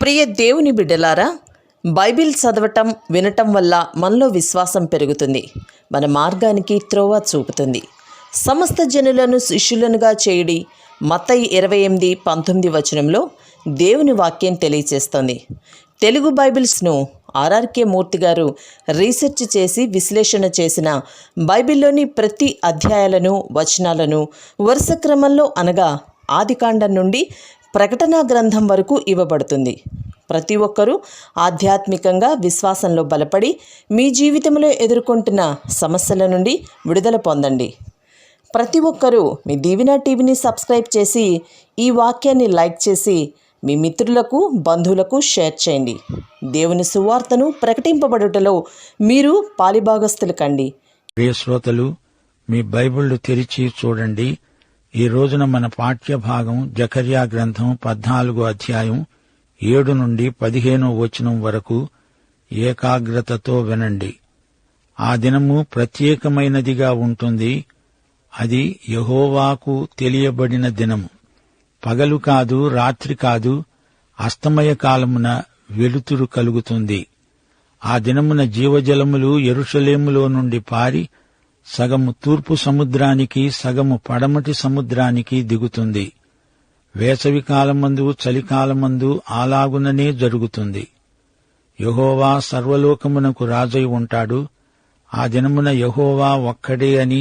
ప్రియ దేవుని బిడ్డలారా, బైబిల్ చదవటం వినటం వల్ల మనలో విశ్వాసం పెరుగుతుంది. మన మార్గానికి త్రోవ చూపుతుంది. సమస్త జనులను శిష్యులనుగా చేయుడి మత్తయి 28:19 వచనంలో దేవుని వాక్యం తెలియచేస్తోంది. తెలుగు బైబిల్స్ను ఆర్ఆర్కే మూర్తి గారు రీసెర్చ్ చేసి విశ్లేషణ చేసిన బైబిల్లోని ప్రతి అధ్యాయాలను వచనాలను వరుస క్రమంలో అనగా ఆదికాండం నుండి ప్రకటనా గ్రంథం వరకు ఇవ్వబడుతుంది. ప్రతి ఒక్కరూ ఆధ్యాత్మికంగా విశ్వాసంలో బలపడి మీ జీవితంలో ఎదుర్కొంటున్న సమస్యల నుండి విడుదల పొందండి. ప్రతి ఒక్కరూ మీ దీవెన టీవీని సబ్స్క్రైబ్ చేసి ఈ వాక్యాన్ని లైక్ చేసి మీ మిత్రులకు బంధువులకు షేర్ చేయండి. దేవుని సువార్తను ప్రకటింపబడుటలో మీరు పాలిభాగస్తులు కండి. ప్రియ శ్రోతలు, మీ బైబిళ్లు తెరిచి చూడండి. ఈ రోజున మన పాఠ్య భాగం జకర్యా గ్రంథం 14వ అధ్యాయం 7 నుండి 15వ వచనం వరకు. ఏకాగ్రతతో వినండి. ఆ దినము ప్రత్యేకమైనదిగా ఉంటుంది. అది యెహోవాకు తెలియబడిన దినము. పగలు కాదు, రాత్రి కాదు, అస్తమయ కాలమున వెలుతురు కలుగుతుంది. ఆ దినమున జీవజలములు యెరూషలేములో నుండి పారి సగము తూర్పు సముద్రానికి, సగము పడమటి సముద్రానికి దిగుతుంది. వేసవి కాలమందు, చలికాలమందు అలాగుననే జరుగుతుంది. యెహోవా సర్వలోకమునకు రాజై ఉంటాడు. ఆ దినమున యెహోవా ఒక్కడే అని,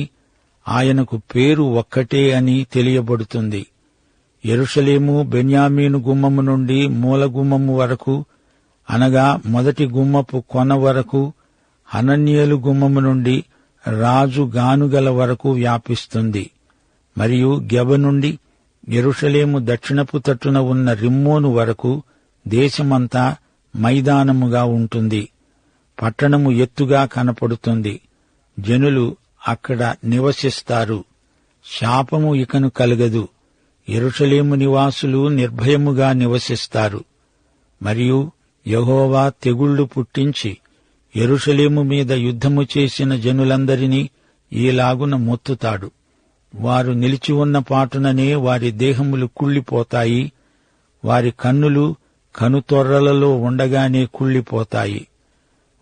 ఆయనకు పేరు ఒక్కటే అని తెలియబడుతుంది. యెరూషలేము బెన్యామీను గుమ్మము నుండి మూల గుమ్మము వరకు, అనగా మొదటి గుమ్మపు కొన వరకు, హనన్యేలు గుమ్మము నుండి రాజు గానుగల వరకు వ్యాపిస్తుంది. మరియు గెబ నుండి యెరూషలేము దక్షిణపు తట్టున ఉన్న రిమ్మోను వరకు దేశమంతా మైదానముగా ఉంటుంది. పట్టణము ఎత్తుగా కనపడుతుంది. జనులు అక్కడ నివసిస్తారు. శాపము ఇకను కలగదు. యెరూషలేము నివాసులు నిర్భయముగా నివసిస్తారు. మరియు యెహోవా తెగుళ్లు పుట్టించి యెరూషలేము మీద యుద్ధము చేసిన జనులందరినీ ఈలాగున మొత్తుతాడు. వారు నిలిచి ఉన్న పాటుననే వారి దేహములు కుళ్ళిపోతాయి. వారి కన్నులు కనుతొర్రలలో ఉండగానే కుళ్ళిపోతాయి.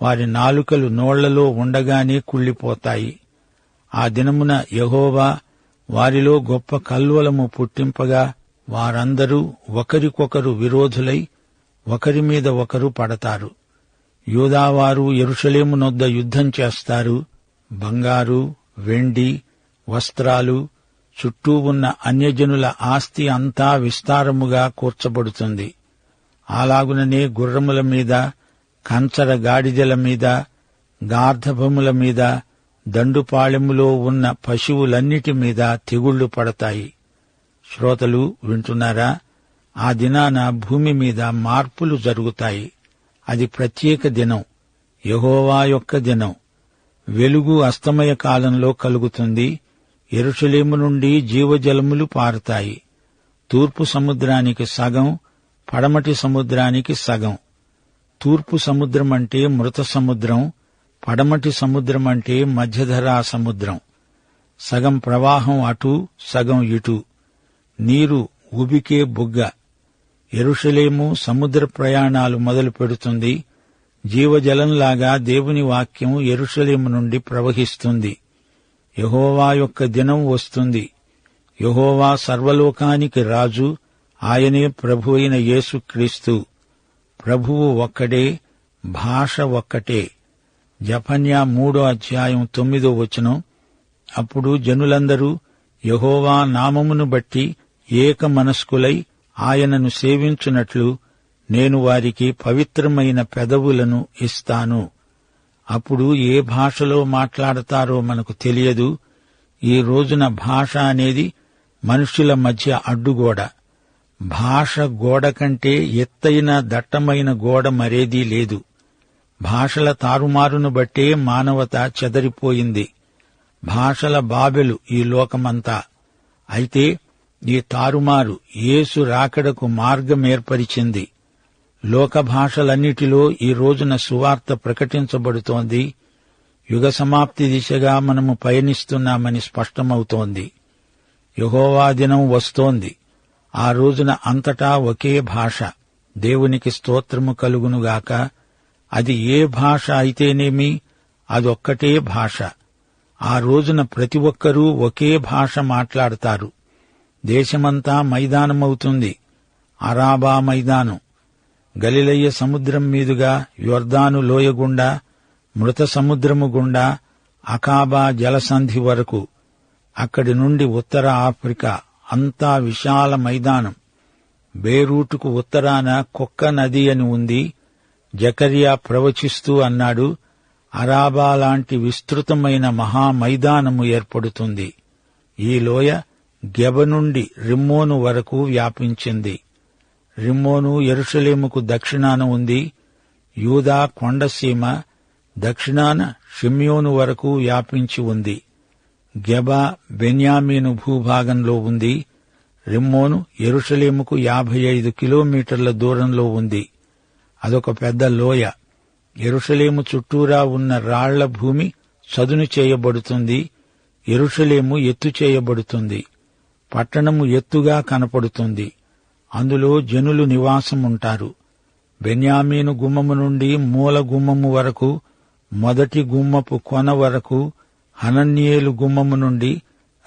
వారి నాలుకలు నోళ్లలో ఉండగానే కుళ్ళిపోతాయి. ఆ దినమున యెహోవా వారిలో గొప్ప కల్వలము పుట్టింపగా వారందరూ ఒకరికొకరు విరోధులై ఒకరి మీద ఒకరు పడతారు. యూదావారు యెరూషలేమునొద్ద యుద్ధం చేస్తారు. బంగారు, వెండి, వస్త్రాలు, చుట్టూ ఉన్న అన్యజనుల ఆస్తి అంతా విస్తారముగా కూర్చబడుతుంది. అలాగుననే గుర్రముల మీద, కంచర గాడిదల మీద, గార్ధబముల మీద, దండుపాళెములో ఉన్న పశువులన్నిటి మీద తెగుళ్లు పడతాయి. శ్రోతలు వింటున్నారా? ఆ దినాన భూమి మీద మార్పులు జరుగుతాయి. అది ప్రత్యేక దినం, యెహోవా యొక్క దినం. వెలుగు అస్తమయ కాలంలో కలుగుతుంది. యెరూషలేము నుండి జీవజలములు పారుతాయి. తూర్పు సముద్రానికి సగం, పడమటి సముద్రానికి సగం. తూర్పు సముద్రమంటే మృత సముద్రం, పడమటి సముద్రమంటే మధ్యధరా సముద్రం. సగం ప్రవాహం అటు, సగం ఇటు. నీరు ఉబికే బుగ్గ. యెరూషలేము సముద్ర ప్రయాణాలు మొదలు పెడుతుంది. జీవజలంలాగా దేవుని వాక్యం యెరూషలేము నుండి ప్రవహిస్తుంది. యెహోవా యొక్క దినం వస్తుంది. యెహోవా సర్వలోకానికి రాజు. ఆయనే ప్రభు అయిన యేసుక్రీస్తు. ప్రభువు ఒక్కడే, భాష ఒక్కటే. జఫన్యా 3:9 అప్పుడు జనులందరూ యెహోవా నామమును బట్టి ఏక మనస్కులై ఆయనను సేవించునట్లు నేను వారికి పవిత్రమైన పెదవులను ఇస్తాను. అప్పుడు ఏ భాషలో మాట్లాడతారో మనకు తెలియదు. ఈ రోజున భాష అనేది మనుష్యుల మధ్య అడ్డుగోడ. భాష గోడ కంటే ఎత్తైన దట్టమైన గోడ మరేదీ లేదు. భాషల తారుమారును బట్టే మానవత చెదరిపోయింది. భాషల బాబెలు ఈ లోకమంతా. అయితే ఈ తారుమారు యేసు రాకడకు మార్గమేర్పరిచింది. లోక భాషలన్నిటిలో ఈ రోజున సువార్త ప్రకటించబడుతోంది. యుగ సమాప్తి దిశగా మనము పయనిస్తున్నామని స్పష్టమవుతోంది. యెహోవా దినం వస్తోంది. ఆ రోజున అంతటా ఒకే భాష. దేవునికి స్తోత్రము కలుగునుగాక. అది ఏ భాష అయితేనేమి, అదొక్కటే భాష. ఆ రోజున ప్రతి ఒక్కరూ ఒకే భాష మాట్లాడతారు. దేశమంతా మైదానమవుతుంది. అరాబా మైదానం, గలిలయ సముద్రం మీదుగా యొర్దాను లోయ గుండా, మృత సముద్రము గుండా, అకాబా జలసంధి వరకు, అక్కడి నుండి ఉత్తర ఆఫ్రికా అంతా విశాల మైదానం. బేరూటుకు ఉత్తరాన కుక్క నది అని ఉంది. జకర్యా ప్రవచిస్తూ అన్నాడు, అరాబా లాంటి విస్తృతమైన మహామైదానము ఏర్పడుతుంది. ఈ లోయ గెబ నుండి రిమ్మోను వరకు వ్యాపించింది. రిమ్మోను యెరూషలేముకు దక్షిణాన ఉంది. యూదా కొండసీమ దక్షిణాన షిమ్యోను వరకు వ్యాపించి ఉంది. గెబ బెన్యామీను భూభాగంలో ఉంది. రిమ్మోను యెరూషలేముకు 55 కిలోమీటర్ల దూరంలో ఉంది. అదొక పెద్ద లోయ. యెరూషలేము చుట్టూరా ఉన్న రాళ్ల భూమి చదును చేయబడుతుంది. యెరూషలేము ఎత్తు చేయబడుతుంది. పట్టణము ఎత్తుగా కనపడుతుంది. అందులో జనులు నివాసముంటారు. బెన్యామీను గుమ్మము నుండి మూల గుమ్మము వరకు, మొదటి గుమ్మపు కొన వరకు, హనన్యేలు గుమ్మము నుండి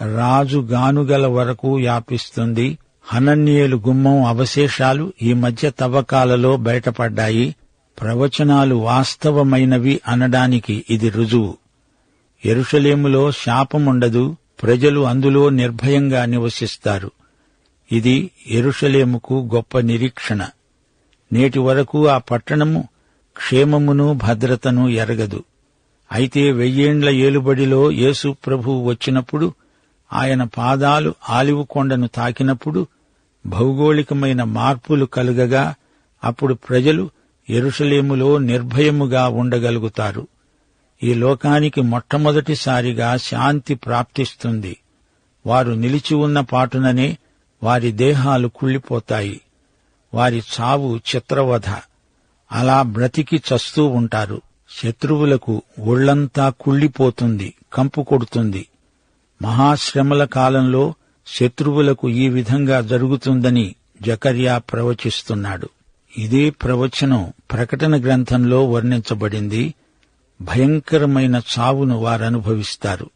రాజు గానుగల వరకు వ్యాపిస్తుంది. హనన్యేలు గుమ్మం అవశేషాలు ఈ మధ్య తవ్వకాలలో బయటపడ్డాయి. ప్రవచనాలు వాస్తవమైనవి అనడానికి ఇది రుజువు. యెరూషలేములో శాపముండదు. ప్రజలు అందులో నిర్భయంగా నివసిస్తారు. ఇది యెరూషలేముకు గొప్ప నిరీక్షణ. నేటి వరకు ఆ పట్టణము క్షేమమును భద్రతను ఎరగదు. అయితే 1000 ఏండ్ల ఏలుబడిలో యేసు ప్రభువు వచ్చినప్పుడు, ఆయన పాదాలు ఆలివు కొండను తాకినప్పుడు భౌగోళికమైన మార్పులు కలుగగా, అప్పుడు ప్రజలు యెరూషలేములో నిర్భయముగా ఉండగలుగుతారు. ఈ లోకానికి మొట్టమొదటిసారిగా శాంతి ప్రాప్తిస్తుంది. వారు నిలిచి ఉన్న పాటుననే వారి దేహాలు కుళ్ళిపోతాయి. వారి చావు చిత్రవధ. అలా బ్రతికి చస్తూ ఉంటారు. శత్రువులకు ఒళ్లంతా కుళ్ళిపోతుంది, కంపు కొడుతుంది. మహాశ్రమల కాలంలో శత్రువులకు ఈ విధంగా జరుగుతుందని జకర్యా ప్రవచిస్తున్నాడు. ఇదే ప్రవచనం ప్రకటన గ్రంథంలో వర్ణించబడింది. భయంకరమైన చావును వారనుభవిస్తారు.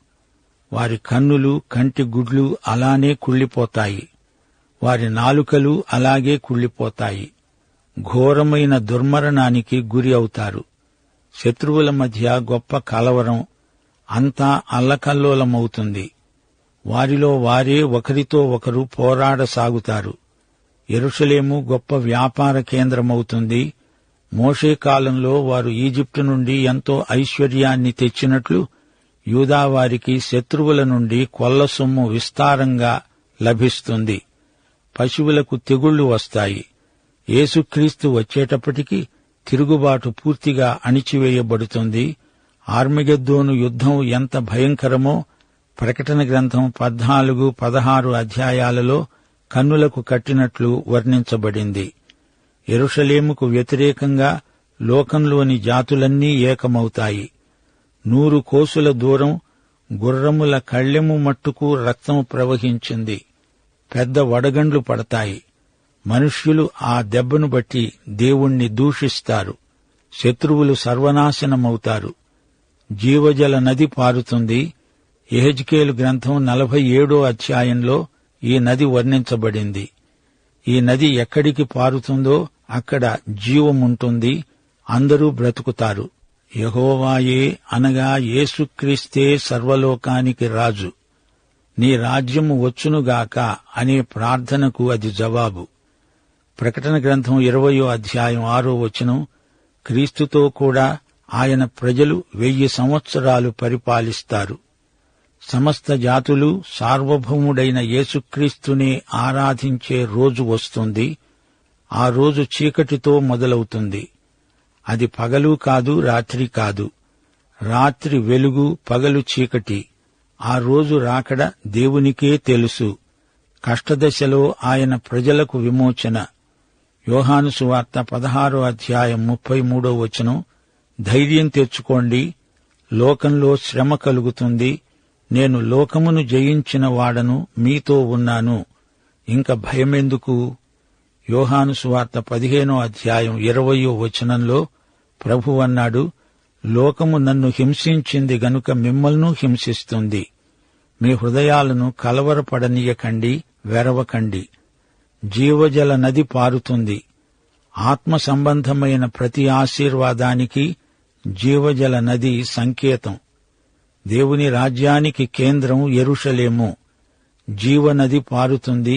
వారి కన్నులు, కంటి గుడ్లు అలానే కుళ్ళిపోతాయి. వారి నాలుకలు అలాగే కుళ్ళిపోతాయి. ఘోరమైన దుర్మరణానికి గురి అవుతారు. శత్రువుల మధ్య గొప్ప కలవరం. అంతా అల్లకల్లోలమవుతుంది. వారిలో వారే ఒకరితో ఒకరు పోరాడసాగుతారు. యెరూషలేము గొప్ప వ్యాపార కేంద్రమవుతుంది. మోషే కాలంలో వారు ఈజిప్టు నుండి ఎంతో ఐశ్వర్యాన్ని తెచ్చినట్లు యూదావారికి శత్రువుల నుండి కొల్ల సొమ్ము విస్తారంగా లభిస్తుంది. పశువులకు తెగుళ్లు వస్తాయి. యేసుక్రీస్తు వచ్చేటప్పటికి తిరుగుబాటు పూర్తిగా అణిచివేయబడుతుంది. ఆర్మగెద్దోను యుద్ధం ఎంత భయంకరమో ప్రకటన గ్రంథం 14, 16 అధ్యాయాలలో కన్నులకు కట్టినట్లు వర్ణించబడింది. యెరూషలేముకు వ్యతిరేకంగా లోకంలోని జాతులన్నీ ఏకమవుతాయి. 100 కోసుల దూరం గుర్రముల కళ్ళెము మట్టుకు రక్తం ప్రవహించింది. పెద్ద వడగండ్లు పడతాయి. మనుష్యులు ఆ దెబ్బను బట్టి దేవుణ్ణి దూషిస్తారు. శత్రువులు సర్వనాశనమవుతారు. జీవజల నది పారుతుంది. యెహెజ్కేలు గ్రంథం 47వ అధ్యాయంలో ఈ నది వర్ణించబడింది. ఈ నది ఎక్కడికి పారుతుందో అక్కడ జీవముంటుంది. అందరూ బ్రతుకుతారు. యెహోవాయే అనగా యేసుక్రీస్తే సర్వలోకానికి రాజు. నీ రాజ్యము వచ్చునుగాక అనే ప్రార్థనకు అది జవాబు. ప్రకటన గ్రంథం 20వ అధ్యాయం 6వ వచనం, క్రీస్తుతో కూడా ఆయన ప్రజలు 1000 సంవత్సరాలు పరిపాలిస్తారు. సమస్త జాతులు సార్వభౌముడైన యేసుక్రీస్తునే ఆరాధించే రోజు వస్తుంది. ఆ రోజు చీకటితో మొదలవుతుంది. అది పగలు కాదు, రాత్రి కాదు. రాత్రి వెలుగు, పగలు చీకటి. ఆ రోజు రాకడ దేవునికే తెలుసు. కష్టదశలో ఆయన ప్రజలకు విమోచన. యోహాను సువార్త 16వ అధ్యాయం 33వ వచనం, ధైర్యం తెచ్చుకోండి, లోకంలో శ్రమ కలుగుతుంది. నేను లోకమును జయించిన వాడను, మీతో ఉన్నాను. ఇంక భయమెందుకు? యోహాను సువార్త 15వ అధ్యాయం 20వ వచనంలో ప్రభువన్నాడు, లోకము నన్ను హింసించింది గనుక మిమ్మల్ని హింసిస్తుంది. మీ హృదయాలను కలవరపడనీయకండి, వెరవకండి. జీవజల నది పారుతుంది. ఆత్మ సంబంధమైన ప్రతి ఆశీర్వాదానికి జీవజల నది సంకేతం. దేవుని రాజ్యానికి కేంద్రం యెరూషలేము. జీవనది పారుతుంది,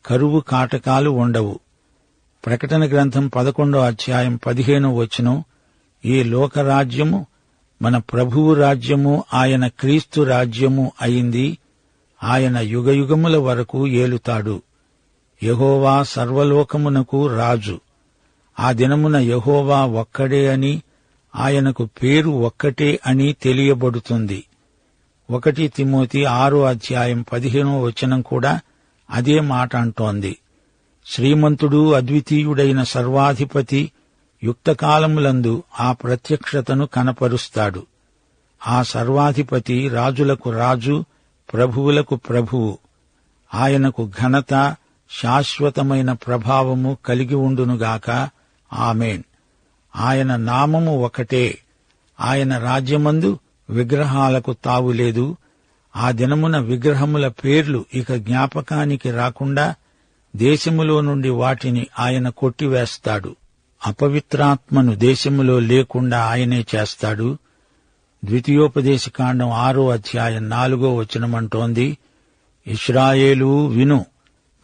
కరువు కాటకాలు ఉండవు. ప్రకటన గ్రంథం 11వ అధ్యాయం 15వ వచనం, ఈ లోకరాజ్యము మన ప్రభువు రాజ్యము, ఆయన క్రీస్తు రాజ్యము అయింది. ఆయన యుగయుగముల వరకు ఏలుతాడు. యెహోవా సర్వలోకమునకు రాజు. ఆ దినమున యెహోవా ఒక్కడే అని, ఆయనకు పేరు ఒక్కటే అని తెలియబడుతుంది. 1 తిమోతి 6వ అధ్యాయం 15వ వచనం కూడా అదే మాట అంటోంది. శ్రీమంతుడు, అద్వితీయుడైన సర్వాధిపతి యుక్తకాలములందు ఆ ప్రత్యక్షతను కనపరుస్తాడు. ఆ సర్వాధిపతి రాజులకు రాజు, ప్రభువులకు ప్రభువు. ఆయనకు ఘనత, శాశ్వతమైన ప్రభావము కలిగి ఉండునుగాక. ఆమేన్. ఆయన నామము ఒకటే. ఆయన రాజ్యమందు విగ్రహాలకు తావులేదు. ఆ దినమున విగ్రహముల పేర్లు ఇక జ్ఞాపకానికి రాకుండా దేశములో నుండి వాటిని ఆయన కొట్టివేస్తాడు. అపవిత్రాత్మను దేశములో లేకుండా ఆయనే చేస్తాడు. ద్వితీయోపదేశకాండం 6వ అధ్యాయం 4వ వచనమంటోంది, ఇశ్రాయేలు విను,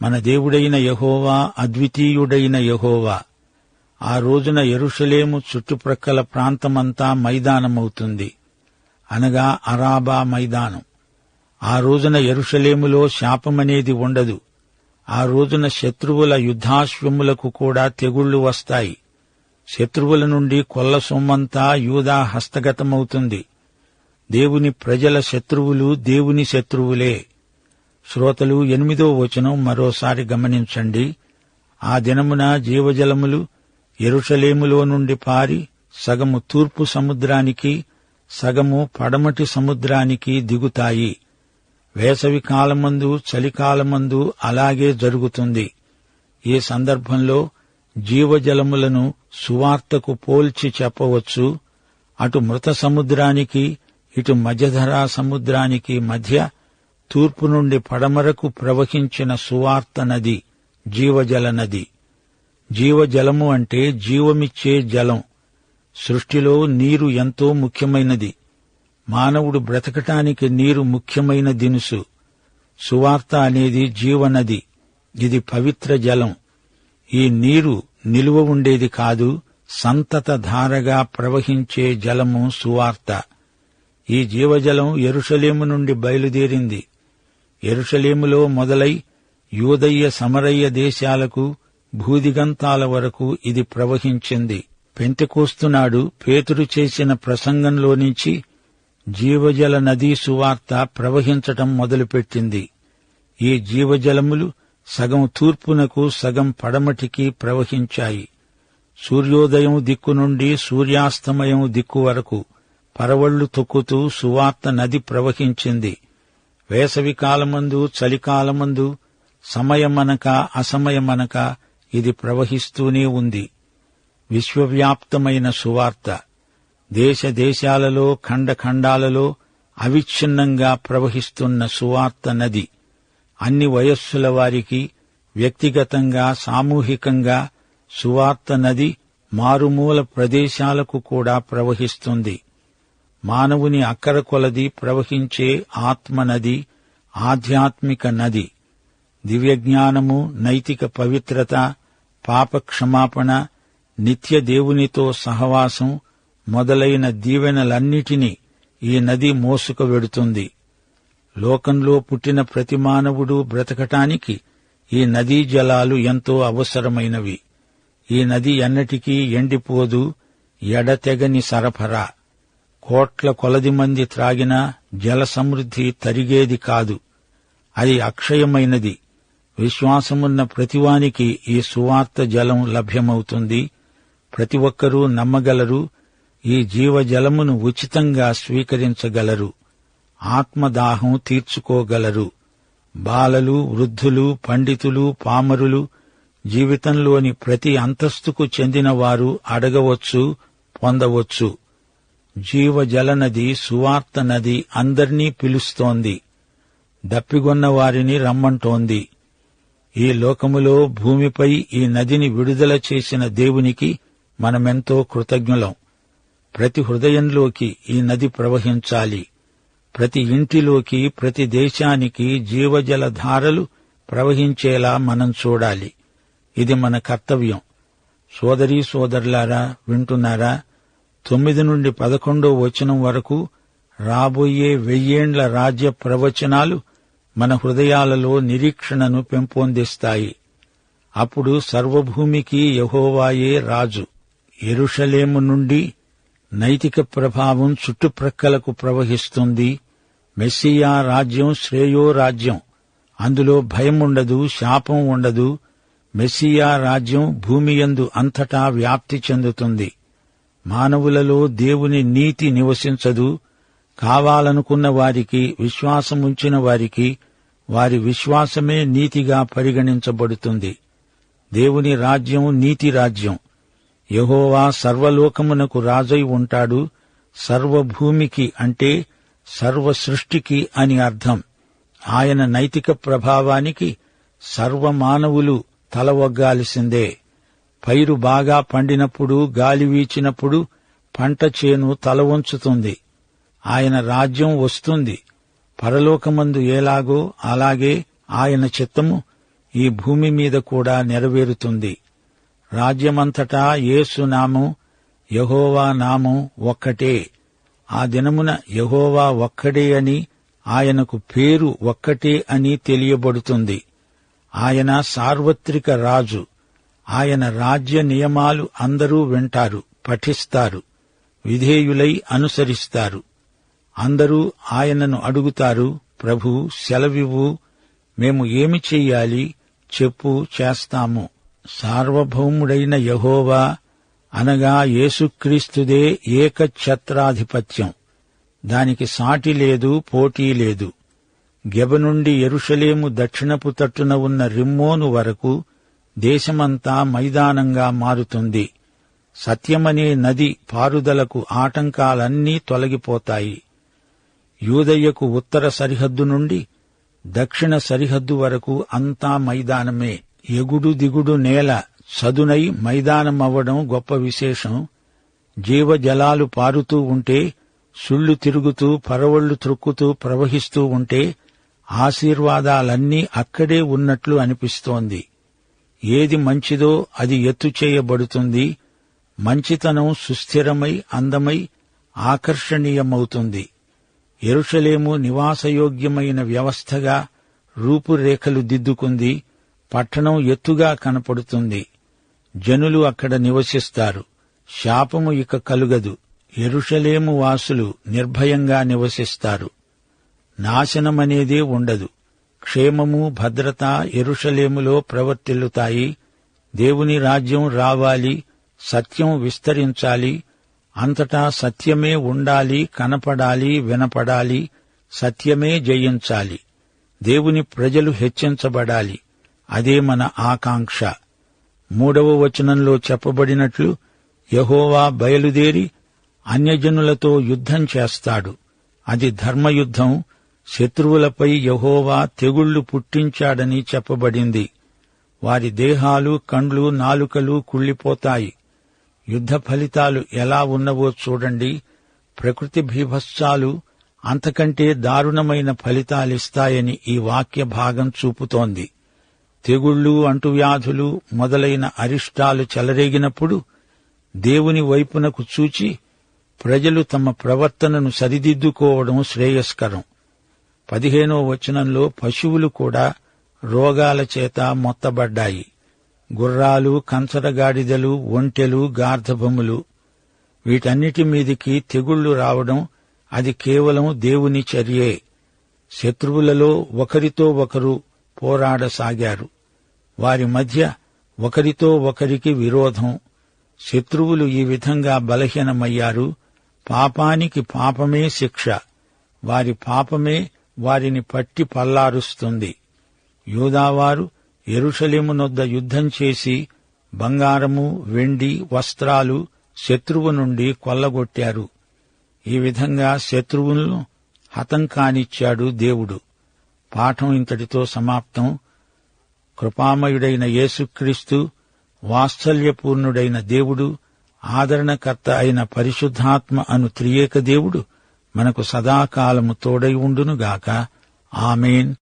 మన దేవుడైన యెహోవా అద్వితీయుడైన యెహోవా. ఆ రోజున యెరూషలేము చుట్టుప్రక్కల ప్రాంతమంతా మైదానమవుతుంది, అనగా అరాబా మైదానం. ఆ రోజున యెరూషలేములో శాపమనేది ఉండదు. ఆ రోజున శత్రువుల యుద్ధాశ్వములకు కూడా తెగుళ్లు వస్తాయి. శత్రువుల నుండి కొల్ల సొమ్మంతా యూదా హస్తగతమవుతుంది. దేవుని ప్రజల శత్రువులు దేవుని శత్రువులే. శ్రోతలు 8వ వచనం మరోసారి గమనించండి. ఆ దినమున జీవజలములు యెరూషలేములో నుండి పారి సగము తూర్పు సముద్రానికి, సగము పడమటి సముద్రానికి దిగుతాయి. వేసవి కాలమందు, చలికాలమందు అలాగే జరుగుతుంది. ఈ సందర్భంలో జీవజలములను సువార్తకు పోల్చి చెప్పవచ్చు. అటు మృత సముద్రానికి, ఇటు మధ్యధరా సముద్రానికి మధ్య తూర్పు నుండి పడమరకు ప్రవహించిన సువార్త నది జీవజల నది. జీవజలము అంటే జీవమిచ్చే జలం. సృష్టిలో నీరు ఎంతో ముఖ్యమైనది. మానవుడు బ్రతకటానికి నీరు ముఖ్యమైన దినుసు. సువార్త అనేది జీవనది. ఇది పవిత్ర జలం. ఈ నీరు నిలువ ఉండేది కాదు, సంతత ధారగా ప్రవహించే జలము సువార్త. ఈ జీవజలం యెరూషలేము నుండి బయలుదేరింది. యెరూషలేములో మొదలై యూదయ్య, సమరయ్య దేశాలకు, భూదిగంతాల వరకు ఇది ప్రవహించింది. పెంతెకోస్తునాడు పేతురు చేసిన ప్రసంగంలో నుంచి జీవజల నదీ సువార్త ప్రవహించటం మొదలుపెట్టింది. ఈ జీవజలములు సగం తూర్పునకు, సగం పడమటికి ప్రవహించాయి. సూర్యోదయం దిక్కు నుండి సూర్యాస్తమయం దిక్కు వరకు పరవళ్లు తొక్కుతూ సువార్త నది ప్రవహించింది. వేసవి కాలమందు, చలికాలమందు, సమయమనక అసమయమనక ఇది ప్రవహిస్తూనే ఉంది. విశ్వవ్యాప్తమైన సువార్త దేశ దేశాలలో, ఖండఖండాలలో అవిచ్ఛిన్నంగా ప్రవహిస్తున్న సువార్త నది అన్ని వయస్సుల వారికి వ్యక్తిగతంగా, సామూహికంగా సువార్త నది మారుమూల ప్రదేశాలకు కూడా ప్రవహిస్తుంది. మానవుని అక్కర కొలది ప్రవహించే ఆత్మనది, ఆధ్యాత్మిక నది. దివ్యజ్ఞానము, నైతిక పవిత్రత, పాపక్షమాపణ, నిత్య దేవునితో సహవాసం మొదలైన దీవెనలన్నిటినీ ఈ నది మోసుకు వెడుతుంది. లోకంలో పుట్టిన ప్రతి మానవుడు బ్రతకటానికి ఈ నదీ జలాలు ఎంతో అవసరమైనవి. ఈ నది ఎన్నటికీ ఎండిపోదు, ఎడతెగని సరఫరా. కోట్ల కొలది మంది త్రాగినా జల సమృద్ధి తరిగేది కాదు. అది అక్షయమైనది. విశ్వాసమున్న ప్రతివానికి ఈ సువార్త జలం లభ్యమవుతుంది. ప్రతి ఒక్కరూ నమ్మగలరు. ఈ జీవజలమును ఉచితంగా స్వీకరించగలరు. ఆత్మదాహం తీర్చుకోగలరు. బాలలు, వృద్ధులు, పండితులు, పామరులు, జీవితంలోని ప్రతి అంతస్తుకు చెందినవారు అడగవచ్చు, పొందవచ్చు. జీవజలనది, సువార్త నది అందర్నీ పిలుస్తోంది. దప్పిగొన్న వారిని రమ్మంటోంది. ఈ లోకములో భూమిపై ఈ నదిని విడుదల చేసిన దేవునికి మనమెంతో కృతజ్ఞులం. ప్రతి హృదయంలోకి ఈ నది ప్రవహించాలి. ప్రతి ఇంటిలోకి, ప్రతి దేశానికి జీవజల ధారలు ప్రవహించేలా మనం చూడాలి. ఇది మన కర్తవ్యం. సోదరీ సోదరులారా, వింటున్నారా? 9 నుండి 11 వచనం వరకు రాబోయే 1000 రాజ్య ప్రవచనాలు మన హృదయాలలో నిరీక్షణను పెంపొందిస్తాయి. అప్పుడు సర్వభూమికి యెహోవాయే రాజు. యెరూషలేము నుండి నైతిక ప్రభావం చుట్టుప్రక్కలకు ప్రవహిస్తుంది. మెస్సియా రాజ్యం శ్రేయో రాజ్యం. అందులో భయం ఉండదు, శాపం ఉండదు. మెస్సియా రాజ్యం భూమియందు అంతటా వ్యాప్తి చెందుతుంది. మానవులలో దేవుని నీతి నివసించదు. కావాలనుకున్న వారికి, విశ్వాసముంచిన వారికి వారి విశ్వాసమే నీతిగా పరిగణించబడుతుంది. దేవుని రాజ్యం నీతి రాజ్యం. యెహోవా సర్వలోకమునకు రాజై ఉంటాడు. సర్వభూమికి అంటే సర్వ సృష్టికి అని అర్థం. ఆయన నైతిక ప్రభావానికి సర్వమానవులు తలవొగ్గాల్సిందే. పైరు బాగా పండినప్పుడు, గాలి వీచినప్పుడు పంట చేను తల వంచుతుంది. ఆయన రాజ్యం వస్తుంది. పరలోకమందు ఎలాగో అలాగే ఆయన చిత్తము ఈ భూమి మీద కూడా నెరవేరుతుంది. రాజ్యమంతటా యేసు నామం, యెహోవా నామం ఒక్కటే. ఆ దినమున యెహోవా ఒక్కడే అని, ఆయనకు పేరు ఒక్కటే అని తెలియబడుతుంది. ఆయన సార్వత్రిక రాజు. ఆయన రాజ్య నియమాలు అందరూ వింటారు, పఠిస్తారు, విధేయులై అనుసరిస్తారు. అందరూ ఆయనను అడుగుతారు, ప్రభూ, సెలవివ్వు, మేము ఏమి చెయ్యాలి? చెప్పు, చేస్తాము. సార్వభౌముడైన యెహోవా అనగా యేసుక్రీస్తుదే ఏకఛత్రాధిపత్యం. దానికి సాటి లేదు, పోటీ లేదు. గెబ నుండి యెరూషలేము దక్షిణపు తట్టున ఉన్న రిమ్మోను వరకు దేశమంతా మైదానంగా మారుతుంది. సత్యమనే నది పారుదలకు ఆటంకాలన్నీ తొలగిపోతాయి. యూదయ్యకు ఉత్తర సరిహద్దు నుండి దక్షిణ సరిహద్దు వరకు అంతా మైదానమే. ఎగుడు దిగుడు నేల చదునై మైదానమవ్వడం గొప్ప విశేషం. జీవజలాలు పారుతూ ఉంటే, సుళ్లు తిరుగుతూ, పరవళ్లు త్రొక్కుతూ ప్రవహిస్తూ ఉంటే ఆశీర్వాదాలన్నీ అక్కడే ఉన్నట్లు అనిపిస్తోంది. ఏది మంచిదో అది ఎత్తు చేయబడుతుంది. మంచితనం సుస్థిరమై, అందమై, ఆకర్షణీయమవుతుంది. యెరూషలేము నివాసయోగ్యమైన వ్యవస్థగా రూపురేఖలు దిద్దుకుంది. పట్టణం ఎత్తుగా కనపడుతుంది. జనులు అక్కడ నివసిస్తారు. శాపము ఇక కలుగదు. యెరూషలేము వాసులు నిర్భయంగా నివసిస్తారు. నాశనమనేదే ఉండదు. క్షేమము, భద్రత యెరూషలేములో ప్రవర్తిల్లుతాయి. దేవుని రాజ్యం రావాలి, సత్యం విస్తరించాలి. అంతటా సత్యమే ఉండాలి, కనపడాలి, వినపడాలి. సత్యమే జయించాలి. దేవుని ప్రజలు హెచ్చించబడాలి. అదే మన ఆకాంక్ష. 3వ వచనంలో చెప్పబడినట్లు యెహోవా బయలుదేరి అన్యజనులతో యుద్ధం చేస్తాడు. అది ధర్మయుద్ధం. శత్రువులపై యెహోవా తెగుళ్లు పుట్టించాడని చెప్పబడింది. వారి దేహాలు, కండ్లు, నాలుకలు కుళ్లిపోతాయి. యుద్ధ ఫలితాలు ఎలా ఉన్నవో చూడండి. ప్రకృతి బీభత్సాలు అంతకంటే దారుణమైన ఫలితాలిస్తాయని ఈ వాక్య భాగం చూపుతోంది. తెగుళ్లు, అంటువ్యాధులు మొదలైన అరిష్టాలు చెలరేగినప్పుడు దేవుని వైపునకు చూచి ప్రజలు తమ ప్రవర్తనను సరిదిద్దుకోవడం శ్రేయస్కరం. 15వ వచనంలో పశువులు కూడా రోగాల చేత మొత్తబడ్డాయి. గుర్రాలు, కంచరగాడిదలు, ఒంటెలు, గార్ధబములు, వీటన్నిటి మీదికి తెగుళ్లు రావడం అది కేవలం దేవుని చర్యే. శత్రువులలో ఒకరితో ఒకరు పోరాడసాగారు. వారి మధ్య ఒకరితో ఒకరికి విరోధం. శత్రువులు ఈ విధంగా బలహీనమయ్యారు. పాపానికి పాపమే శిక్ష. వారి పాపమే వారిని పట్టి పల్లారుస్తుంది. యూదావారు యెరూషలేమునొద్ద యుద్ధం చేసి బంగారము, వెండి, వస్త్రాలు శత్రువు నుండి కొల్లగొట్టారు. ఈ విధంగా శత్రువులను హతం కానిచ్చాడు దేవుడు. పాఠం ఇంతటితో సమాప్తం. కృపామయుడైన యేసుక్రీస్తు, వాత్సల్యపూర్ణుడైన దేవుడు, ఆదరణకర్త అయిన పరిశుద్ధాత్మ అను త్రియేక దేవుడు మనకు సదాకాలము తోడై ఉండునుగాక. ఆమేన్.